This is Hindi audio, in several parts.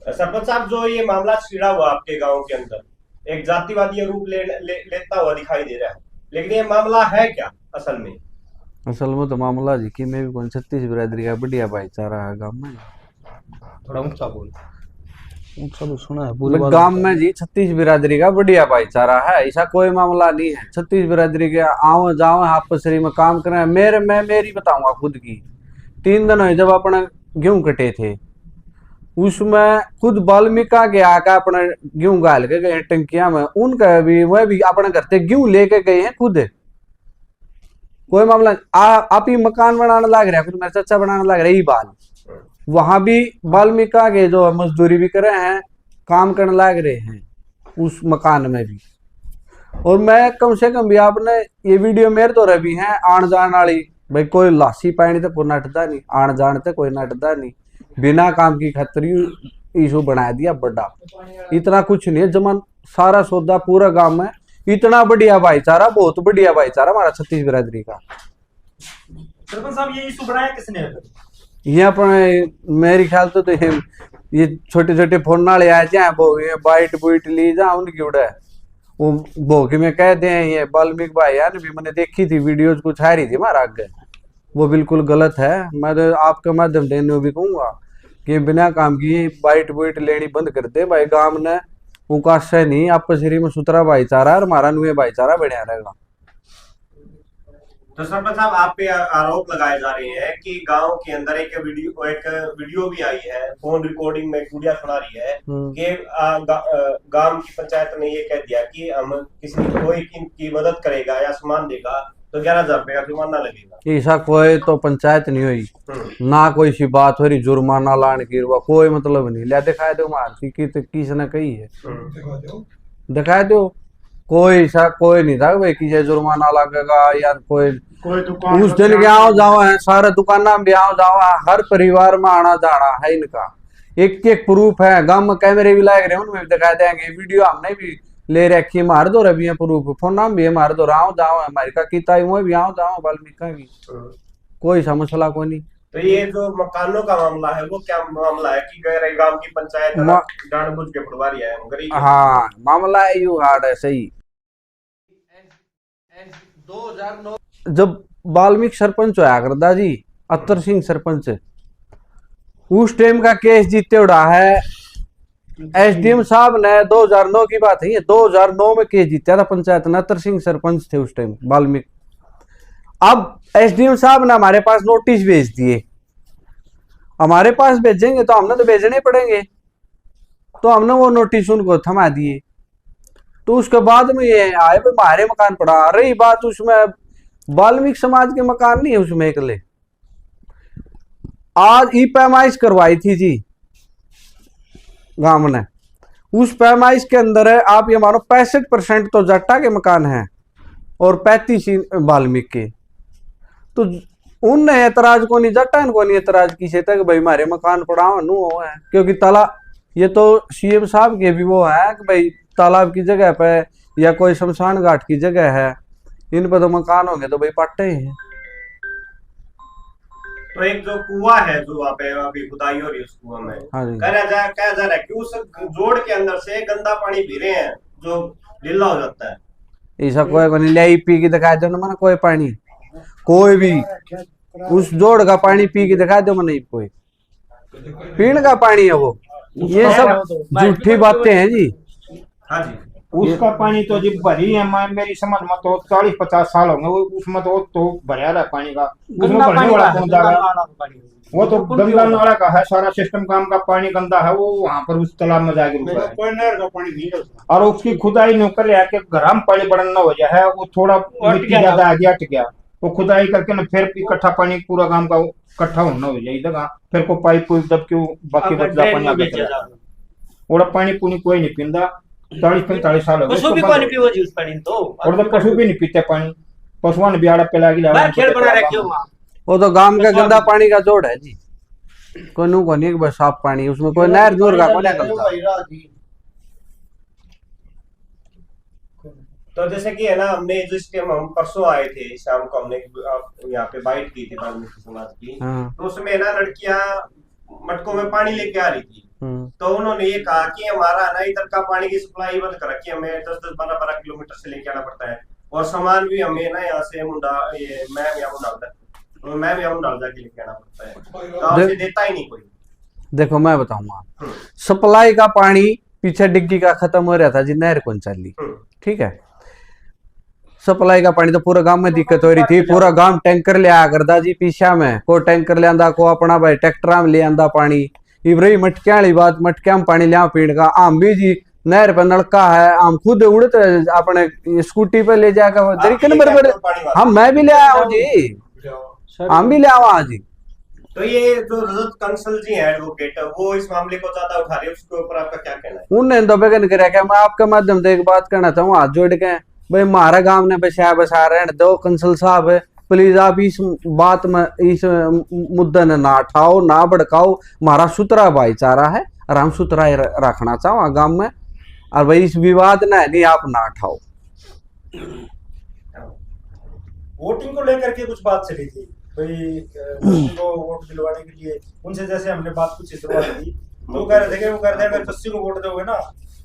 सरपंच साहब, जो ये मामला छिड़ा हुआ आपके गांव के अंदर एक जातिवादी रूप लेता हुआ दिखाई दे रहा है, लेकिन ये मामला है क्या असल में? असल में तो मामला जी कि मैं भी कौन 36 बिरादरी का बढ़िया भाईचारा है गांव में। थोड़ा ऊंचा बोल। ऊंचा तो सुना है मतलब गांव में जी 36 बिरादरी का बढ़िया भाईचारा है, ऐसा कोई मामला नहीं है। 36 बिरादरी के आओ जाओ आपस में काम करें। मेरी बताऊंगा खुद की। 3 दिन हुए जब अपने गेहूं कटे थे, उसमें खुद वाल्मीका के आकर अपने गेहूं गाल के गए टंकिया में, उनका भी वह भी अपने घर से गेहूं लेके गए हैं खुद। कोई मामला आप ही मकान बनाने लग रहे हैं, खुद मेरे चाचा बनाने लग रहे ही बाल, वहां भी वाल्मीका के जो मजदूरी भी कर रहे हैं, काम करने लग रहे हैं उस मकान में भी। और मैं कम से कम भी आपने ये वीडियो मेरे तो रही है आन जान वाली, भाई कोई लासी पानी तो कोई नटदा नहीं, आन जान ते कोई नटदा नहीं, बिना काम की खतरी इशू बना दिया बड़ा। इतना कुछ नहीं है, जमन सारा सौदा पूरा गांव में इतना बढ़िया भाईचारा, बहुत बढ़िया भाईचारा हमारा 36 बिरादरी का। सरपंच साहब, ये इशू बनाया किसने? ये अपने मेरे ख्याल तो ये छोटे छोटे फोन नाले आए जाए वो बाइट बुइट ली जा उनकी उड़ा वो भोगी में कहते हैं। ये वाल्मीकि भाई यार भी मैंने देखी थी वीडियोज, कुछ आ रही थी हमारा आगे, वो बिल्कुल गलत है। मैं तो आपका माध्यम देने भी कहूंगा कि बिना काम की बाइट बुइट लेनी बंद कर दे भाई। गांव ने उकाश से नहीं, आपस में सुथरा भाईचारा और हमारा नुए भाईचारा बढ़िया रहेगा। तो सरपंच साहब, आप पे आरोप लगाए जा रहे हैं कि गांव के अंदर एक वीडियो भी आई है, फोन रिकॉर्डिंग में गुड़िया सुना रही है कि गांव की पंचायत ने ये कह दिया कि हम कोई की मदद करेगा या सामान देगा तो 11,000 रुपए का जुर्माना लगेगा। ऐसा कोई तो पंचायत नहीं हुई ना, कोई सी बात हो रही जुर्माना लाने की, कोई मतलब नहीं। ले दिखाए दो मारती की तो किसने कही है, दिखाए दो। कोई ऐसा कोई नहीं था भाई किसी जुर्माना लगेगा या कोई उस दिन के आओ जाओ है, सारे दुकाना में आओ जाओ है, हर परिवार में आना जाना है इनका। एक एक प्रूफ है, गांव में कैमरे भी लग रहे हैं, उनमें भी दिखाई देंगे। वीडियो हमने भी ले रखी है, मार दो रवि प्रूफ, फोन नाम भी है, मार दो आओ जाओ है हमारी का किता भी आओ जाओ वाल्मीका की, कोई सा मसला कोई नहीं। तो ये जो मकानों का मामला है वो क्या मामला है कि गांव की पंचायत जानबूझ के पटवारी है गरीब? हाँ मामला है यू हार्ड है सही। 2009 जब वाल्मीकि सरपंच होया करदा जी, अत्तर सिंह सरपंच, उस टाइम का केस जीते उड़ा है एसडीएम साहब ने। 2009 की बात है ये, 2009 में केस जीता था पंचायत ने, अत्तर सिंह सरपंच थे उस टाइम वाल्मीकि। अब एसडीएम साहब ने हमारे पास नोटिस भेज दिए, हमारे पास भेजेंगे तो हमने तो भेजने पड़ेंगे, तो हमने वो नोटिस उनको थमा दिए। तो उसके बाद में ये आए भाई हमारे मकान पड़ा। रही बात उसमें वाल्मीकि समाज के मकान नहीं है उसमें एकले, आज ई पैमाइश करवाई थी जी गांव ने। उस पैमाइश के अंदर है आप ये मानो 65% तो जट्टा के मकान हैं और 35 वाल्मीकि के। तो उनने एतराज को नहीं, जट्टा इनको नहीं एतराज किसे तक भाई हमारे मकान पड़ाओ नु हो है, क्योंकि ताला ये तो सीएम साहब के भी वो है कि भाई तालाब की जगह पे या कोई शमशान घाट की जगह है, इन पर तो मकान होंगे तो भाई पट्टे हैं। तो एक जो कुआं है जो वहाँ पे अभी खुदाई हो रही है, उस कुआं में कहा जा रहा है कि उस जोड़ के अंदर से गंदा पानी पी रहे हैं जो लीला हो जाता है। ऐसा कोई नहीं, ले पी के दिखा दो ना मैंने, कोई पानी कोई भी उस जोड़ का पानी पी के दिखा दो मैंने, कोई पीने का पानी है वो। ये सब झूठी बातें हैं जी। हाँ जी, उसका पानी तो जी भरी है, मेरी समझ में तो 40-50 साल होंगे उसमें तो भरिया रहा पानी का, उसमें भरने वाला कौन जाएगा? वो तो गंदा नाला का है सारा सिस्टम, काम का पानी गंदा है वो वहाँ पर उस तालाब में जाके रुका है, कोई नहर का पानी नहीं है। और उसकी खुदाई न कर लिया कि गरम पानी बढ़ना हो जाए है, वो थोड़ा मिट्टी ज्यादा आ गया हट गया, वो खुदाई करके ना फिर इकट्ठा पानी पूरा गांव का इकट्ठा होना हो जाए इधर, फिर को पाइप दब के बाकी बचदा पानी आगे चला और पानी पुनी कोई नहीं पींदा। 40-45 साल हो गए पशु भी पानी पीवो जी उस पानी तो, और तो पशु भी नहीं पीते पानी, पशुओं ने बियाड़ा पे लागी लावा खेल बना रखे हो। वो तो गांव का गंदा पानी का जोड़ है जी, कोई नु को नहीं बस साफ पानी, उसमें कोई नहर जोर का कोई नहीं। तो जैसे कि है ना, हमने जिस टाइम हम परसों आए थे शाम को, हमने यहाँ पे बाइट की थी वाल्मीकि समाज की, तो उसमें ना लड़कियां मटकों में पानी लेके आ रही थी, तो उन्होंने ये कहा कि हमारा ना इधर का पानी की सप्लाई बंद कर रखी है, हमें 10-12 किलोमीटर से लेके आना पड़ता है, और सामान भी हमें ना यहाँ से मैम या मुंडा जाके लेके आना पड़ता है, गाँव से देता ही नहीं कोई। देखो मैं बताऊंगा, सप्लाई का पानी पीछे डिग्गी का खत्म हो रहा था जी, नहर कौन चली, ठीक है। सप्लाई का पानी तो पूरा गांव में दिक्कत हो रही थी, पूरा गांव टैंकर ले आया करता जी पीछा में, को टैंकर ले आंदा, को अपना भाई ट्रैक्टर में ले आंदा पानी। इब्राहिम मटकिया वाली बात, मटकिया में पानी लिया पीण का, आम भी जी नहर पर नलका है, आम खुद उड़ते अपने स्कूटी पे ले जाकर तरीके बराबर, हम मैं भी ले आया हूँ जी, हम भी ले आवा जी। तो ये जो रजत कंसल जी है एडवोकेट, वो इस मामले को ज्यादा उठा रहे हैं, उसके ऊपर आपका क्या कहना है? उनने तो बेगन कर रखा है। मैं आपके माध्यम से एक बात कहना चाहूँ, हाथ जोड़ के भाई हमारा गांव ने बसा रहे दो कंसल साहब है, प्लीज आप इस बात में इस मुद्दे ने ना उठाओ, ना भड़काओ। हमारा सुथरा भाईचारा है और हम सुथरा ही रखना चाहो गांव में, और भाई इस विवाद ना नहीं आप ना उठाओ। वोटिंग को लेकर के कुछ बात चली थी भाई, को वोट दिलवाने के लिए उनसे जैसे हमने बात कुछ शुरुआत की, तो वो कह रहे थे अगर 80 को वोट दोगे ना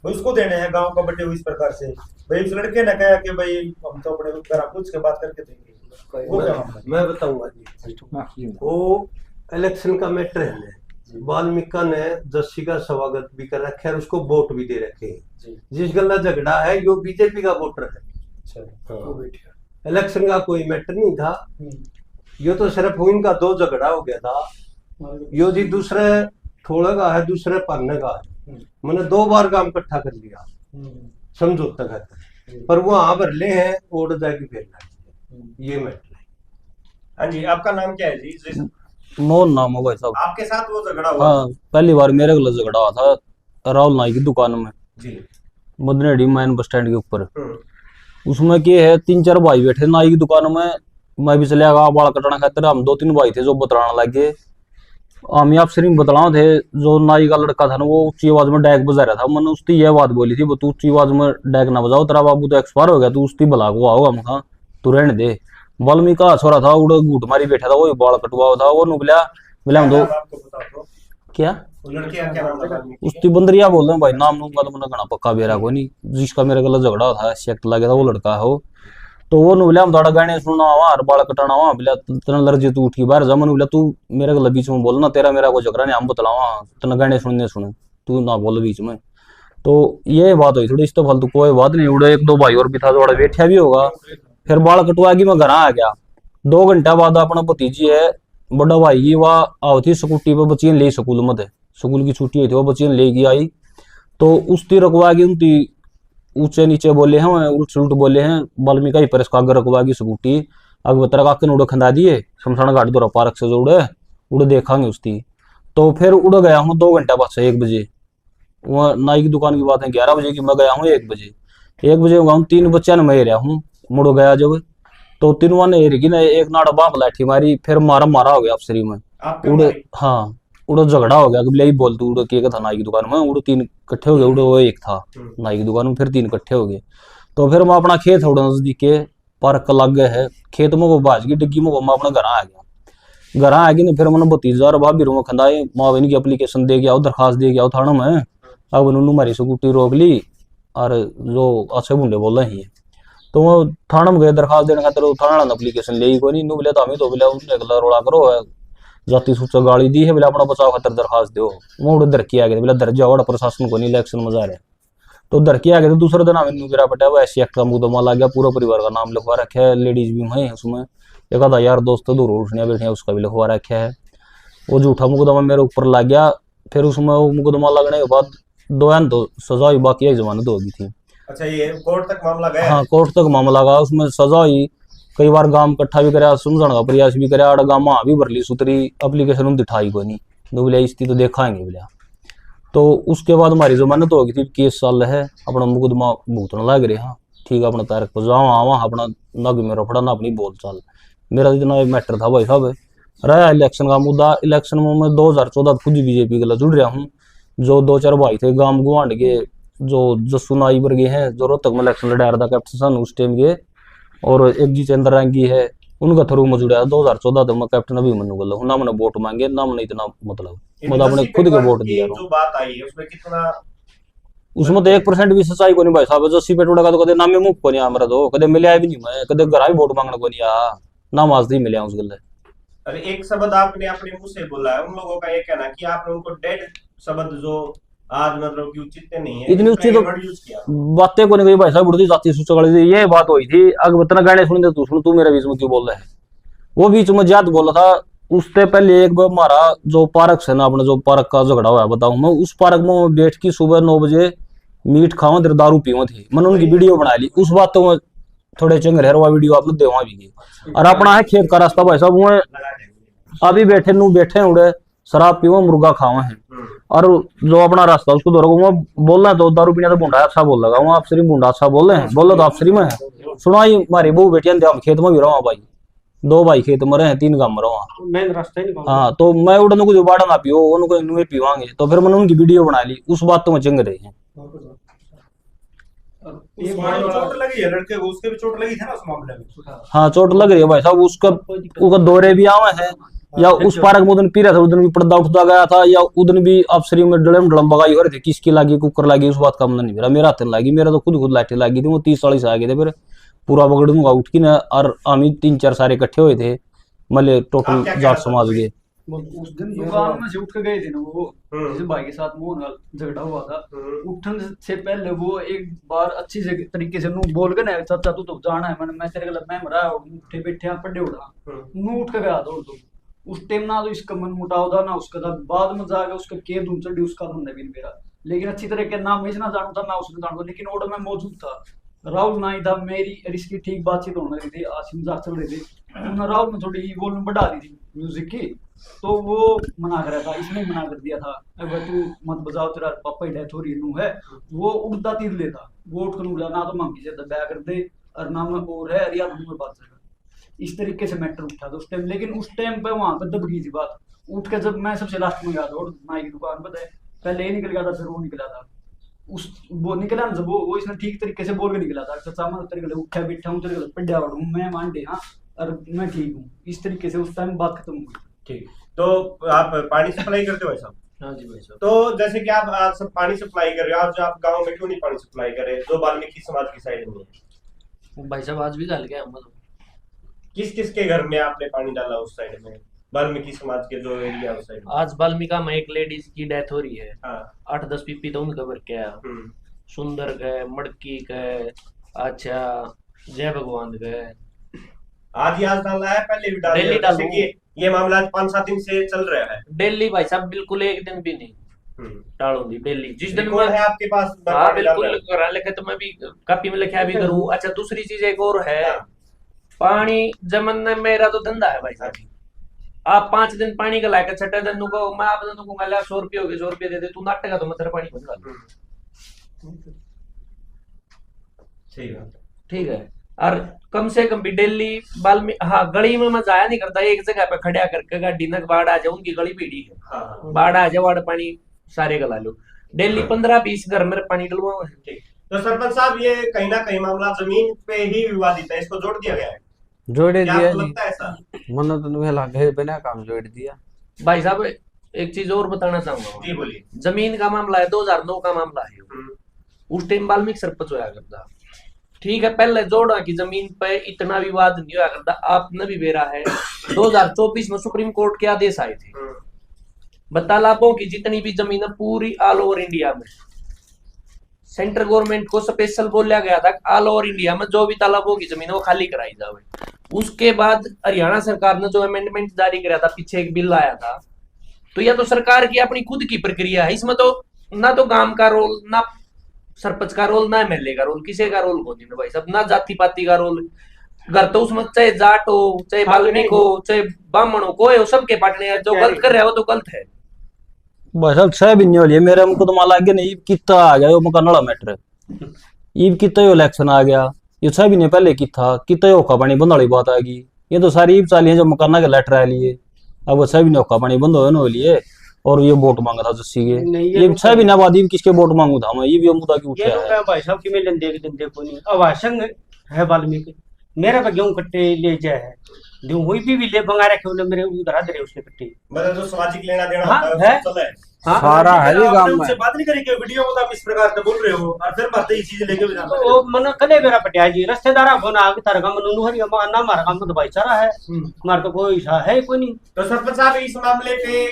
भाई उसको देने हैं गांव का बटे हुए इस प्रकार से। भाई उस लड़के ने कहा कि भाई हम तो अपने घर पूछ के बात करके देंगे, वो क्या मामला? मैं बताऊंगा जी, वो इलेक्शन का मैटर है। वाल्मीकि ने जस्सी का स्वागत भी कर रखे है और उसको वोट भी दे रखे हैं। जिस गला झगड़ा है यो बीजेपी का वोटर है, इलेक्शन का कोई मैटर नहीं था। यो तो सिर्फ इनका दो झगड़ा हो गया था, यो जी दूसरे थोड़ा का है, दूसरे पन्ने का है। मैंने 2 बार काम इकट्ठा कर लिया समझौता करके, पर वो वहां भर ले हैं ओड जाके फिर ये मैटर है। हाँ जी, आपका नाम क्या है जी? मोहन नाम है भाई साहब। आपके साथ वो झगड़ा हुआ? हाँ, पहली बार मेरे गलत झगड़ा हुआ था राहुल नाई की दुकान में जी, मदनेडी मैन बस स्टैंड के ऊपर। उसमें क्या है, 3-4 भाई बैठे नाई की दुकान में, मैं भी चले गया बाल कटाना खातिर। हम 2-3 भाई थे जो बतलाना लगे, हम आप सिर्फ बतलाओ थे। जो नाई का लड़का था ना वो ऊंची आवाज में डैक बजा रहा था, मैंने उसकी यह बात बोली थी, तू ऊंची आवाज में डैक ना बजाओ, तेरा बाबू तो एक्सपायर हो गया, तू उसकी भला को आओगा, मैं कहा तू रहने दे। वाल्मीकि का छोरा था, उड़ घूट मारी बैठा था, वो बाल कटवा था, वो नुबला बोला हम दो क्या उसकी बंदरिया बोल रहे भाई, नाम नूंगा तो मैंने घना पक्का बेरा को नहीं, जिसका मेरे गलत झगड़ा था सेक्ट लगे था वो लड़का है वो। तो वो बोला हम थोड़ा गाने सुनना हुआ और बाल कटाना हुआ, बोला तेना लर्जी तू उठ की बाहर जा। मैंने बोला तू मेरे गला बीच में बोलना, तेरा मेरा कोई झगड़ा नहीं, हम बतलावा तेना गाने सुनने सुने, तू ना बोल बीच में। तो ये बात हुई थोड़ी, इस तो फालतू कोई बात नहीं। उड़े 1-2 भाई और भी था, थोड़ा बैठा भी होगा। फिर बाल कटवा के मैं घर आ गया। 2 घंटा बाद अपना भतीजी है बड़ा भाई की, वह आओ थी स्कूटी पे, बच्चियां ले स्कूल में थे, स्कूल की छुट्टी हुई थी, वो बच्चियां लेके आई। तो उसकी रखवा की उनकी ऊंचे नीचे बोले हैं, उल्ट उल्ट बोले हैं। वाल्मीकि ही पर आगे रखवा की स्कूटी आगे बतरा काकन उड़ खंदा दिए, शमशान घाट दो पार्क से जो उड़ देखांगे उसकी। तो फिर उड़ गया हूँ 2 घंटा बाद से 1 बजे। वह नाई की दुकान की बात है 11 बजे की, मैं गया हूँ 1 बजे। 1 बजे हूँ 3 बच्चा ने मैं रहा हूँ, मुड़ गया जब तो 3 ने हेरी ना, एक नाड़ा बाप लाठी मारी, फिर मारा हो गया अफसरी में उड़। हाँ उड़ो झगड़ा हो गया, यही बोल तू उड़ो के था नाई की दुकान में, उड़ो 3 इकट्ठे हो गए, उड़ो वो एक था नाई की दुकान में, फिर 3 इकट्ठे हो गए। तो फिर मैं अपना खेत उड़ा नजदीक के पार्क लग गए है, खेत में वो बाज गई डिग्गी में, मैं अपना घर आ गया। घर आ गई ना, फिर मैंने भतीजा और भाभी रूम खंदाए, माँ बहन की एप्लीकेशन दे गया, दरखास्त दे गया थाना में। अब उन्होंने हमारी स्कूटी रोक ली और जो अच्छे बुंडे बोल रहे हैं, तो वो थाना में गए दरखास्त देने खातिर, थाना ने एप्लीकेशन ले को नहीं, बोले तो हमें तो बोले उनने रोड़ा करो जाति सूचक गाड़ी दी है, बोले अपना बचाव खातिर दरखास्त दो। वो उड़ दर किया गया, बोले दर जाओ प्रशासन को नहीं इलेक्शन में जा रहे। तो दर किया गया, तो दूसरे दिन हमें गिरा पटा वो ऐसी एक्ट का मुकदमा लग गया, पूरा परिवार का नाम लिखवा रखा है, लेडीज भी है उसमें, एक आधा यार दोस्त दूर उठनिया बैठिया उसका भी लिखवा रखा है। वो झूठा मुकदमा मेरे ऊपर लग गया। फिर उसमें वो मुकदमा लगने के बाद 2 सजा हुई, बाकी एक जमानत होगी थी। अच्छा, ये कोर्ट तक मामला गया? हाँ कोर्ट तक मामला गया, उसमें सजा हुई। कई बार गांव इकट्ठा भी कराया, समझाने का प्रयास भी कराया, गांव में भी भरली सुतरी एप्लीकेशन उन दिठाई को नहीं, बोले इसकी तो देखाएंगे बोलिया। तो उसके बाद हमारी जमानत हो गई थी, केस साल है अपना मुकदमा भुगतना लग रहे। हाँ ठीक है, अपना तारीख पर जाओ आवा, अपना ना कि मेरा फड़ा ना अपनी बोल चाल। मेरा इतना मैटर था भाई साहब, रहा इलेक्शन का मुद्दा। इलेक्शन में मैं 2014 खुद बीजेपी के लिए जुड़ रहा हूँ। जो 2-4 भाई थे गांव गुआंढ के, जो जस्सू नाई वर्गे हैं, जो रोहतक में इलेक्शन लड़ा रहा था कैप्टन उस टाइम के, और एक जितेंद्र रंगी है, उनका थ्रू में जुड़ा 2014 तक मैं कैप्टन अभी मनु बोला हूं ना मैंने वोट मांगे ना मैंने इतना मतलब अपने खुद के वोट दिया जो बात आई है उसमें कितना उसमें तो 1% भी सच्चाई को नहीं भाई साहब। जो सीपेट उड़ा का तो कदे नाम में मुख को नहीं आ मेरा तो कदे मिले भी नहीं मैं कदे घर भी वोट मांगने को नहीं आ ना माज नहीं मिले उस गले। अरे एक शब्द आपने अपने मुंह से बोला है, उन लोगों का ये कहना कि आपने उनको डेड शब्द जो आज मतलब कि उचित नहीं है इतनी उचित यूज किया बातें को नहीं कही भाई साहब उड़ती जाती सूचक ये बात हुई थी। अगर इतना गाने सुन दे तू सुन तू मेरे बीच में क्यों बोल रहा है। वो बीच में ज्यादा बोला था उससे पहले एक बार हमारा जो पार्क से ना अपने जो पार्क का झगड़ा हुआ बताऊं मैं उस पार्क में बैठ की सुबह 9 बजे मीट खावा तेरे दारू पीवा थी मैंने उनकी वीडियो बना ली उस बात तो थोड़े चंगे रह वीडियो आपने देवा भी की। और अपना है खेत का रास्ता भाई साहब वो अभी बैठे नू बैठे उड़े शराब पीवा मुर्गा खावा है और जो अपना रास्ता उसको दौड़ो वो बोलना तो दारू पीना तो बुंडा अच्छा बोल लगा वो अफसरी बुंडा अच्छा बोल रहे हैं बोलो तो अफसरी में है सुनाई हमारी बहु बेटियां खेत में भी रहा भाई 2 भाई खेत में रहे 3 गांव में रहा। हाँ तो मैं उड़ने को जो बाड़ा ना पियो उनको इनमें पीवांगे तो फिर मैंने उनकी वीडियो बना ली उस बात तो मैं चंग रहे हैं। चोट लगी है लड़के को उसके भी चोट लगी थी ना उस मामले में। हाँ चोट लग रही है भाई साहब उसका दौरे भी आवे हैं या उस पार्क में उदन पी रहा था उदन भी पर्दा उठता गया था या उदन भी अफसरी में डलम बगाई हो रहे थे किसकी लागी कुकर लागी उस बात का मन नहीं मेरा हाथ लगी मेरा तो खुद लाठी लगी थी वो 30-40 आ गए थे फिर पूरा बगड़ दूंगा उठ की ना और हम 3-4 सारे इकट्ठे हुए थे मले टोटल जाट समाज के उस दिन दुकान में से उठ के गए थे ना वो जिस भाई के साथ वो झगड़ा हुआ था उठने से पहले वो एक बार अच्छी से तरीके से नू बोल के ना चाचा तू तो जाना है मैं तेरे गलत मैं मरा उठे बैठे पढ़े उड़ा नू उठ के गया दौड़ तो उस टाइम ना तो इसका मन मुटाव था ना उसका था बाद में जाके उसका के धूम चढ़ी उसका मन भी मेरा लेकिन अच्छी तरह के नाम मैं ना जानू था ना उसने जानू लेकिन ऑर्डर में मौजूद था राहुल ना ही था मेरी और इसकी ठीक बातचीत होने लगी थी आज मजाक चल रही थी उन्होंने राहुल ने थोड़ी वॉल्यूम बढ़ा दी थी म्यूजिक की तो वो मना कर रहा था इसने मना कर दिया था अगर तू मत बजाओ तेरा पापा ही डेथ हो रही नू है वो उड़ता तीर लेता वो उठ कर ना तो मांगी से दबाया कर दे और ना मैं और है या में बात कर इस तरीके से मैटर उठा था उस टाइम लेकिन उस टाइम पे वहां पर दब गई थी बात उठ के जब मैं सबसे लास्ट में गया था और नाई की दुकान पर पहले ये निकल गया था फिर वो निकला था उस वो निकला ना जब वो इसने ठीक तरीके से बोल के निकला था चाचा मैं तेरे गले उठा बैठा हूँ तेरे गले पड्डा हूँ मैं मान दे हाँ और मैं ठीक हूँ इस तरीके से उस टाइम बात खत्म हुई। ठीक तो आप पानी सप्लाई करते हो भाई साहब? हाँ जी भाई साहब। तो जैसे कि आप आज सब पानी सप्लाई कर रहे हो आज आप गांव में क्यों नहीं पानी सप्लाई कर रहे जो वाल्मीकि समाज की साइड में है? भाई साहब आज भी डाल गया हम किस किस के घर में आपने पानी डाला उस साइड में वाल्मीकि समाज के जो एरिया उस साइड? आज वाल्मीका में एक लेडीज की डेथ हो रही है। हाँ। 8-10 पीपी तो उनका भर के आया सुंदर गए मड़की गए अच्छा जय भगवान गए आज ही आज डाला है पहले भी डाला डेली है जैसे कि ये मामला 5-7 दिन से चल रहा है डेली भाई साहब बिल्कुल एक दिन भी नहीं टाड़ो दी डेली जिस दिन कौन है आपके पास? हाँ बिल्कुल करा लिखे तो मैं भी कॉपी में लिखा भी करूँ। अच्छा दूसरी चीज एक और है पानी जमन मेरा तो धंधा है भाई साहब आप 5 दिन पानी का लाकर छठे दिन को मैं आप दिन को 100 रुपये हो गए 100 रुपये दे दे तू नाटक तो मैं तेरा पानी बंद कर ठीक है और कम से कम भी डेली हाँ गली में मैं जाया नहीं करता एक जगह पे खड़ा करके गाड़ी न बाढ़ आ जाए उनकी गली पीढ़ी है बाढ़ आ जाए बाढ़ पानी सारे गला लो डेली 15-20 घर में पानी डलवा। तो सरपंच साहब ये कहीं ना कहीं मामला जमीन पे ही विवादित है इसको जोड़ दिया गया है जोड़े दिया लगता है ऐसा मन तो लगे बिना काम जोड़ दिया। भाई साहब एक चीज और बताना चाहूंगा जी बोलिए। जमीन का मामला है 2009 का मामला है उस टाइम वाल्मीकि सरपंच होया करता ठीक है पहले जोड़ा की जमीन पे इतना विवाद नहीं हुआ करता आपने भी बेरा है 2024 में सुप्रीम कोर्ट के आदेश आए थे तालाबों की जितनी भी जमीन है पूरी ऑल ओवर इंडिया में सेंट्रल गवर्नमेंट को स्पेशल बोला गया था ऑल ओवर इंडिया में जो भी तालाबों की जमीन है वो खाली कराई जाए। उसके बाद हरियाणा सरकार ने जो अमेंडमेंट जारी कराया था पीछे एक बिल आया था तो यह तो सरकार की अपनी खुद की प्रक्रिया है इसमें तो ना तो गांव का रोल ना सरपंच का रोल ना एमएलए का रोल किसी का रोल को नहीं भाई सब ना जाति पाति का रोल घर तो उसमें चाहे जाट हो चाहे वाल्मीकि हो चाहे ब्राह्मण हो कोई हो सबके पाटने जो गलत कर रहा है वो तो गलत है बस अब 6 भी नहीं हो लिए मेरे हमको तो माला आगे नहीं कितना आ गया वो मकान वाला मैटर ईब कितना इलेक्शन आ गया ये 6 भी नहीं पहले की था कितना औखा पानी बंद वाली बात आ गई ये तो सारी ईब चाली है जो मकाना के लेटर आ लिए अब वो 6 भी नहीं औखा पानी बंद हो ना लिए और ये वोट मांगा था जस्सी के ये 6 भी ना बाद किसके वोट मांगू था मैं ये भी मुद्दा की उठा है भाई साहब की मैं लेंदे को नहीं अवासंग है वाल्मीकि मेरा पे गेहूं कट्टे ले जाए है जो वही भी ले मंगा रखे बोले मेरे उधर दे रहे उसके कट्टी मतलब जो सामाजिक लेना देना हाँ, होता है है। वो चल रहा है। हाँ, सारा है जी गांव में। उनसे बात नहीं करी कि वीडियो में तो आप इस प्रकार से बोल रहे हो और फिर बातें ये चीजें लेके भी जाना तो वो मन कले मेरा पटिया जी रिश्तेदारा फोन आ के तारा का मनु हरी ना मारा काम तो भाईचारा है मार तो कोई सा है कोई नहीं। तो सरपंच साहब इस मामले पे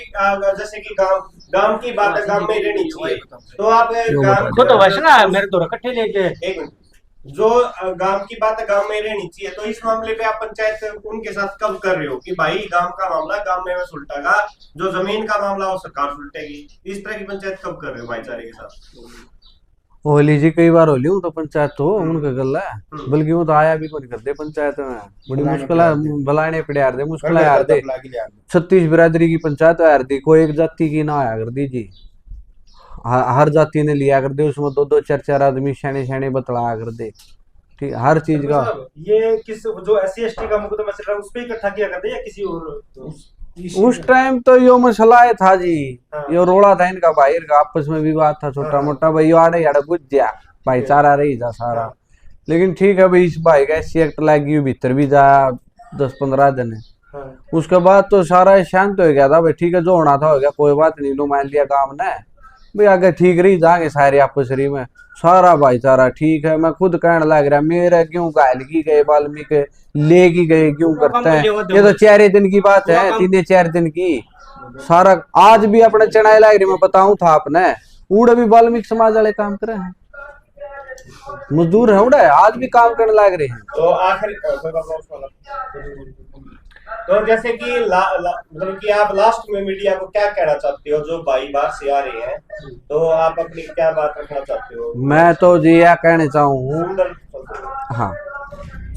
जैसे कि गांव की बात है, गांव में रहनी चाहिए, तो आप गांव खुद तो वैसे ना मेरे तो इकट्ठे लेके एक मिनट, जो गांव की बात है गांव में रहनी चाहिए, तो इस मामले पे आप पंचायत उनके साथ कब कर रहे हो कि भाई गांव का मामला गांव में सुलटेगा, जो जमीन का मामला वो सरकार सुलटेगी, इस तरह की पंचायत कब कर रहे हो भाईचारे के साथ? होली जी कई बार होली हूँ तो पंचायत तो उनका गल है, बल्कि वो तो आया भी कोई करते पंचायत में, बड़ी मुश्किल है बुलाने पड़े यार दे, मुश्किल है यार दे। 36 बिरादरी की पंचायत है यार दी, कोई एक जाति की ना आया कर दी जी, हर जाति ने लिया कर दे, उसमें 2-2 4-4 आदमी शैने शैने बतलाया कर दे, ठीक हर चीज का। ये किस जो SC/ST का मुकदमा चल रहा है उस पे इकट्ठा किया करते या किसी और? उस टाइम तो यो मसला है था जी, यो रोड़ा था इनका बाहर का, आपस में विवाद था छोटा मोटा, भाई यो आड़े आड़े बुझ गया, भाईचारा रही जा सारा। लेकिन ठीक है भाई, इस भाई का SC एक्ट लगी भीतर भी जा 10-15 दिन है, उसके बाद तो सारा शांत हो गया था भाई, ठीक है जो होना था हो गया, कोई बात नहीं, लो मान लिया काम ने भाई, आगे ठीक रही जाएंगे सारे आपसरी में, सारा भाईचारा ठीक है। मैं खुद कहने लग रहा मेरे क्यों घायल की गए वाल्मीकि ले की गए क्यों करते हैं, ये तो 4 दिन की बात है, 3-4 दिन की, सारा आज भी अपने चढ़ाई लग रही, मैं बताऊं था आपने उड़े भी वाल्मीकि समाज वाले काम कर रहे हैं, मजदूर है उड़े आज भी काम करने लग रहे हैं। तो आखिरी तो जैसे कि मतलब कि आप लास्ट में मीडिया को क्या कहना चाहते हो, जो भाई बाहर से आ रहे हैं, तो आप अपनी क्या बात रखना चाहते हो? मैं तो जी यह कहना चाहूँ, हाँ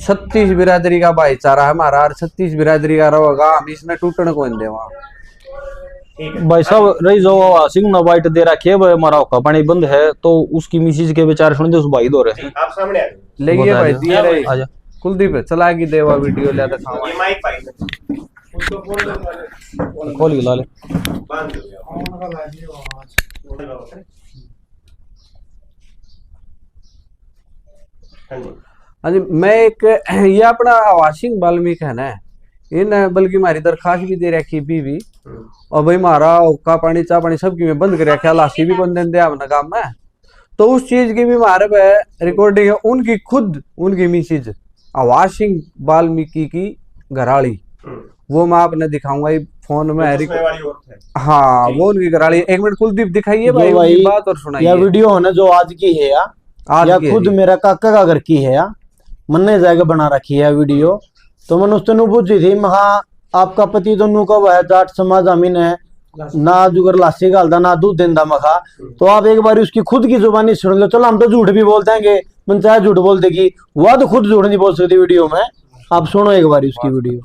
36 बिरादरी का भाईचारा हमारा, 36 बिरादरी का रहेगा, हम इसमें टूटने को नहीं देवा। भाई साहब रही जो सिंह ना वाइट दे रखी है भाई, हमारा का पानी बंद है, तो उसकी मिसिज के बेचारे सुन दे उस भाई दो रहे आप सामने आ जाओ, लेकिन भाई दिए रहे आजा कुलदीप चलागी देवा वीडियो ले दिखावा, ये माइक पाई उसको खोल ला ले बांध दो। हाँ जी, मैं एक ये अपना आवासिंग वाल्मीकि है ना, इन बल्कि हमारी दरखास्त भी दे रखी बीवी, और भाई हमारा हुक्का पानी चा पानी सबकी में बंद कर रखा, लाशी भी बंद दे अपना काम में, तो उस चीज की भी हमारे पे रिकॉर्डिंग है, उनकी खुद उनकी मिसिज आवासिंग वाल्मीकि की घराड़ी, वो मैं आपने दिखाऊंगा फोन में, हाँ वो उनकी घराड़ी। 1 मिनट कुलदीप दिखाइए भाई उनकी बात और सुनाइए। यह वीडियो है ना जो आज की है या खुद मेरा काका का घर की है या मैंने जगह बना रखी है वीडियो, तो मैंने उससे नु पूछी थी, महा आपका पति तो नु कब है जाट समाज अमीन है ना, जुगर लाशी गालदा ना दूध देंदा मखा, तो आप एक बार उसकी खुद की जुबानी सुन लो। चलो हम तो झूठ भी बोल देंगे, पंचायत झूठ बोल देगी, वह तो खुद झूठ नहीं बोल सकती वीडियो में, आप सुनो एक बार उसकी वीडियो।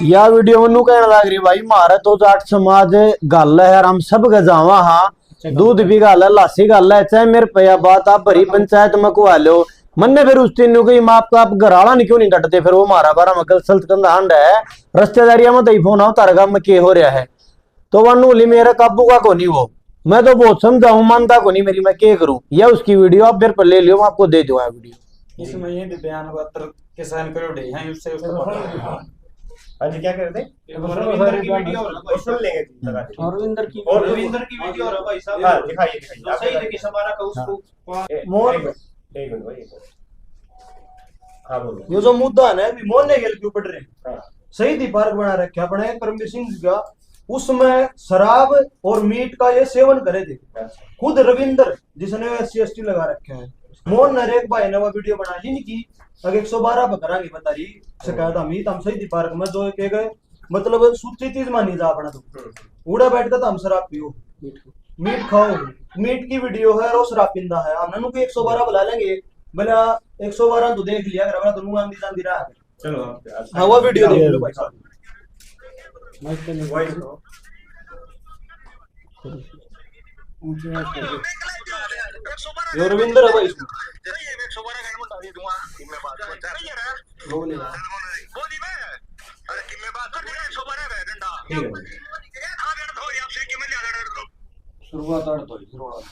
या वीडियो में कहने लग रही भाई मारा तो जाट समाज गल है यार, हम सब गजावा हाँ, दूध भी गल है, लाशी गल है, चाहे मेरे पे बात आप भरी पंचायत में को लो, मन्ने फिर उस दिन कही माँ आपका आप घराला नहीं क्यों नहीं डटते, फिर वो मारा बारा मकल सल्तकंदा हंड है रिश्तेदारिया में तो फोन आओ तारा गांव में के हो रहा है, तो वह नूली मेरा काबू का को नहीं, वो मैं तो बहुत समझाऊं मानता को नहीं मेरी, मैं क्या करूं। यह उसकी वीडियो आप मेरे पर ले लियो, मैं आपको दे दूंगा वीडियो। इसमें ये भी बयान पत्र के साइन करोड़े हैं उससे हाँ जी क्या कह रहे थे? रविंदर की वीडियो सुन लेंगे रविंदर की वीडियो है भाई साहब, हाँ दिखाइए सही देखिए समारा का उसको एक मिनट भाई, हाँ बोलो। ये जो मुद्दा है ना अभी मोहन गेल के ऊपर रहे, सही थी पार्क बना रखे अपने परमवीर सिंह का, उसमें शराब और मीट का ये सेवन करे थे खुद रविंदर जिसने SC/ST लगा रखे हैं, मोहन नरेक भाई ने वो वीडियो बना ली नहीं की, अगर 112 बकरा की बता रही शिकायत हम सही थी पार्क में जो के गए, मतलब सूची चीज मानी जा अपना, तो उड़ा बैठ कर हम शराब पियो मीट खाओ, मीट की वीडियो है और शराब पिंदा है, हमने को 112 बुला लेंगे, भला 112 तो देख लिया अगर तो नुआंदी जांदी रहा है। चलो हाँ वो वीडियो देख लो भाई साहब, ये रविंदर है भाई इसमें ठीक है शुरुआत आड़ तो शुरुआत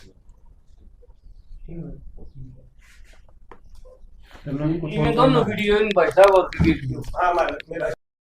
इनमें दोनों वीडियो इन भाई साहब और वीडियो हाँ मेरा